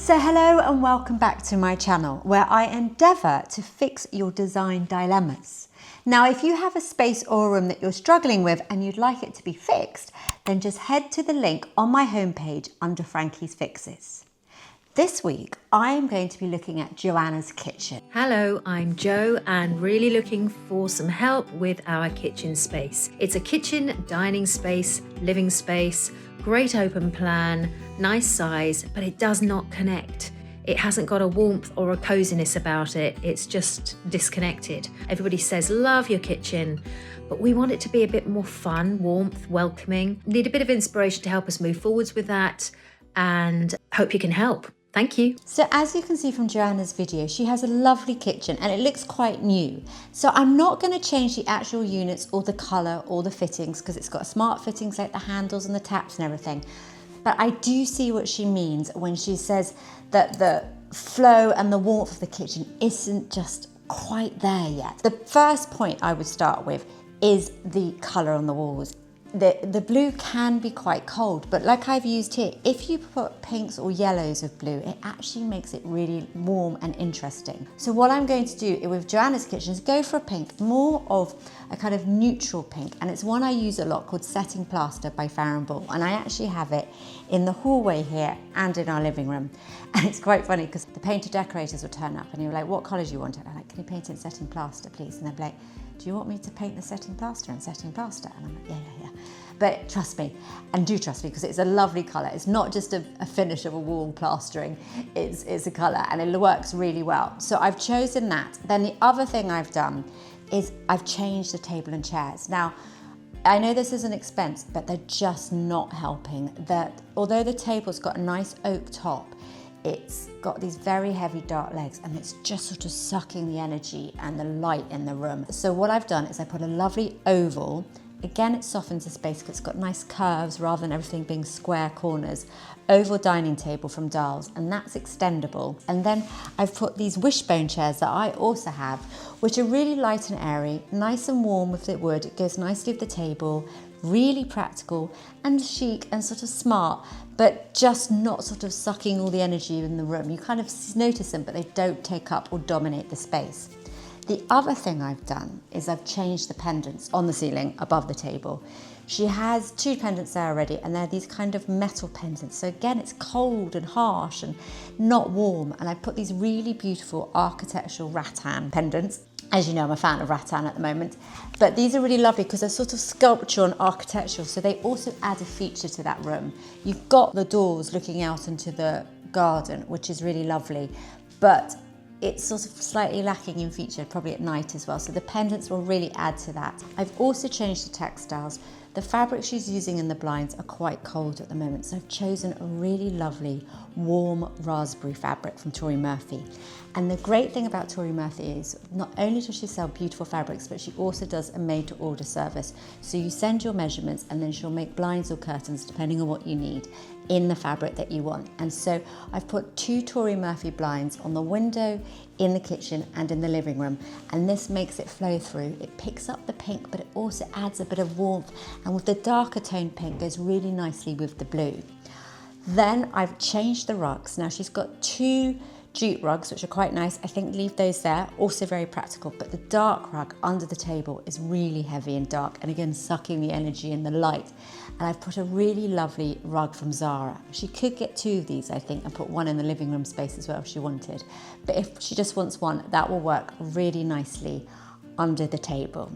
So hello and welcome back to my channel where I endeavour to fix your design dilemmas. Now if you have a space or a room that you're struggling with and you'd like it to be fixed, then just head to the link on my homepage under Frankie's Fixes. This week I'm going to be looking at Joanna's kitchen. Hello, I'm Jo and really looking for some help with our kitchen space. It's a kitchen, dining space, living space, great open plan, nice size, but it does not connect. It hasn't got a warmth or a coziness about it. It's just disconnected. Everybody says, love your kitchen, but we want it to be a bit more fun, warmth, welcoming. Need a bit of inspiration to help us move forwards with that, and hope you can help. Thank you. So as you can see from Joanna's video, she has a lovely kitchen and it looks quite new. So I'm not going to change the actual units or the colour or the fittings because it's got smart fittings like the handles and the taps and everything. But I do see what she means when she says that the flow and the warmth of the kitchen isn't just quite there yet. The first point I would start with is the colour on the walls. The blue can be quite cold, but like I've used here, if you put pinks or yellows of blue, it actually makes it really warm and interesting. So what I'm going to do with Joanna's kitchen is go for a pink, more of a kind of neutral pink, and it's one I use a lot called Setting Plaster by Farrow & Ball, and I actually have it in the hallway here and in our living room. And it's quite funny because the painter decorators would turn up and you're like, what colours do you want? And I'm like, can you paint it in Setting Plaster, please? And they're like, do you want me to paint the Setting Plaster in Setting Plaster? And I'm like, yeah. But trust me, and do trust me, because it's a lovely colour. It's not just a finish of a wall plastering, it's a colour, and it works really well. So I've chosen that. Then the other thing I've done is I've changed the table and chairs. Now, I know this is an expense, but they're just not helping. That although the table's got a nice oak top, it's got these very heavy dark legs and it's just sort of sucking the energy and the light in the room. So what I've done is I put a lovely oval. Again, it softens the space because it's got nice curves rather than everything being square corners. Oval dining table from Dials, and that's extendable. And then I've put these wishbone chairs that I also have, which are really light and airy, nice and warm with the wood. It goes nicely with the table, really practical and chic and sort of smart, but just not sort of sucking all the energy in the room. You kind of notice them, but they don't take up or dominate the space. The other thing I've done is I've changed the pendants on the ceiling above the table. She has two pendants there already, and they're these kind of metal pendants. So again, it's cold and harsh and not warm. And I put these really beautiful architectural rattan pendants. As you know, I'm a fan of rattan at the moment, but these are really lovely because they're sort of sculptural and architectural. So they also add a feature to that room. You've got the doors looking out into the garden, which is really lovely, but it's sort of slightly lacking in feature, probably at night as well. So the pendants will really add to that. I've also changed the textiles. The fabric she's using in the blinds are quite cold at the moment, so I've chosen a really lovely warm raspberry fabric from Tori Murphy. And the great thing about Tori Murphy is not only does she sell beautiful fabrics, but she also does a made to order service. So you send your measurements and then she'll make blinds or curtains depending on what you need in the fabric that you want. And so I've put 2 Tori Murphy blinds on the window, in the kitchen and in the living room, and this makes it flow through. It picks up the pink, but it also adds a bit of warmth, and with the darker toned pink goes really nicely with the blue. Then I've changed the rugs. Now she's got 2 jute rugs, which are quite nice. I think leave those there, also very practical, but the dark rug under the table is really heavy and dark, and again sucking the energy and the light. And I've put a really lovely rug from Zara. She could get 2 of these, I think, and put one in the living room space as well if she wanted. But if she just wants one, that will work really nicely under the table.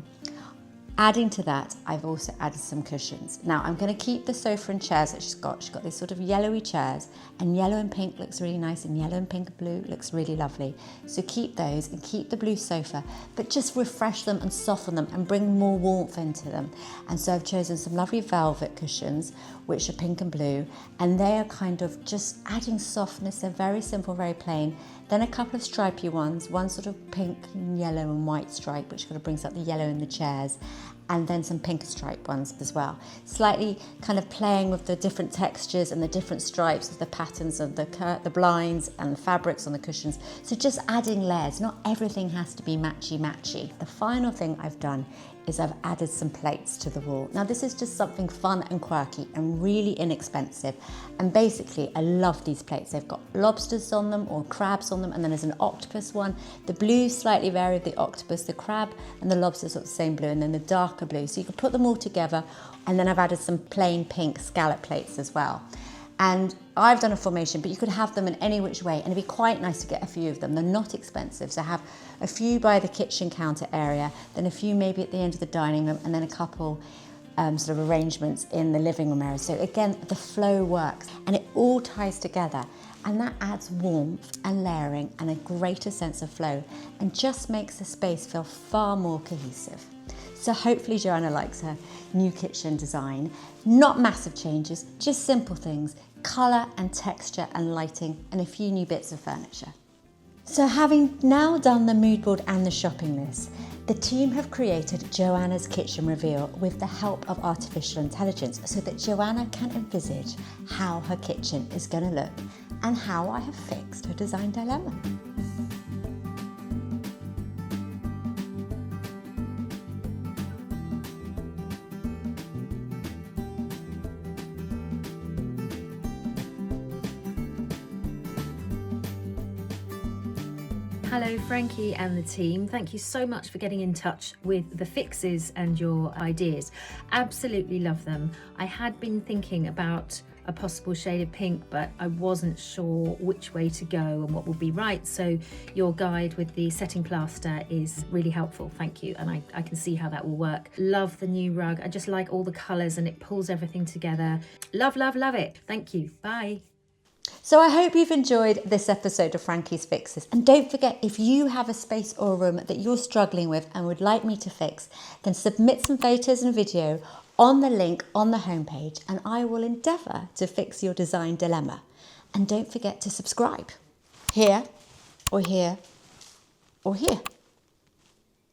Adding to that, I've also added some cushions. Now I'm going to keep the sofa and chairs that she's got. She's got these sort of yellowy chairs, and yellow and pink looks really nice, and yellow and pink and blue looks really lovely. So keep those and keep the blue sofa, but just refresh them and soften them and bring more warmth into them. And so I've chosen some lovely velvet cushions, which are pink and blue, and they are kind of just adding softness. They're very simple, very plain. Then a couple of stripy ones, one sort of pink and yellow and white stripe, which kind of brings out the yellow in the chairs, and then some pink stripe ones as well. Slightly kind of playing with the different textures and the different stripes of the patterns of the blinds and the fabrics on the cushions. So just adding layers, not everything has to be matchy-matchy. The final thing I've done is I've added some plates to the wall. Now this is just something fun and quirky and really inexpensive. And basically I love these plates. They've got lobsters on them or crabs on them, and then there's an octopus one. The blue slightly vary with the octopus, the crab and the lobster's got the same blue, and then the darker blue. So you can put them all together, and then I've added some plain pink scallop plates as well. And I've done a formation, but you could have them in any which way, and it'd be quite nice to get a few of them. They're not expensive, so have a few by the kitchen counter area, then a few maybe at the end of the dining room, and then a couple sort of arrangements in the living room area. So again, the flow works, and it all ties together, and that adds warmth and layering and a greater sense of flow, and just makes the space feel far more cohesive. So hopefully Joanna likes her new kitchen design. Not massive changes, just simple things, colour and texture and lighting, and a few new bits of furniture. So having now done the mood board and the shopping list, the team have created Joanna's kitchen reveal with the help of artificial intelligence, so that Joanna can envisage how her kitchen is going to look and how I have fixed her design dilemma. Hello Frankie and the team, thank you so much for getting in touch with the fixes and your ideas. Absolutely love them. I had been thinking about a possible shade of pink, but I wasn't sure which way to go and what would be right, so your guide with the setting plaster is really helpful, thank you, and I can see how that will work. Love the new rug, I just like all the colours and it pulls everything together. Love, love, love it. Thank you, bye. So I hope you've enjoyed this episode of Frankie's Fixes. And don't forget, if you have a space or a room that you're struggling with and would like me to fix, then submit some photos and video on the link on the homepage, and I will endeavour to fix your design dilemma. And don't forget to subscribe here or here or here.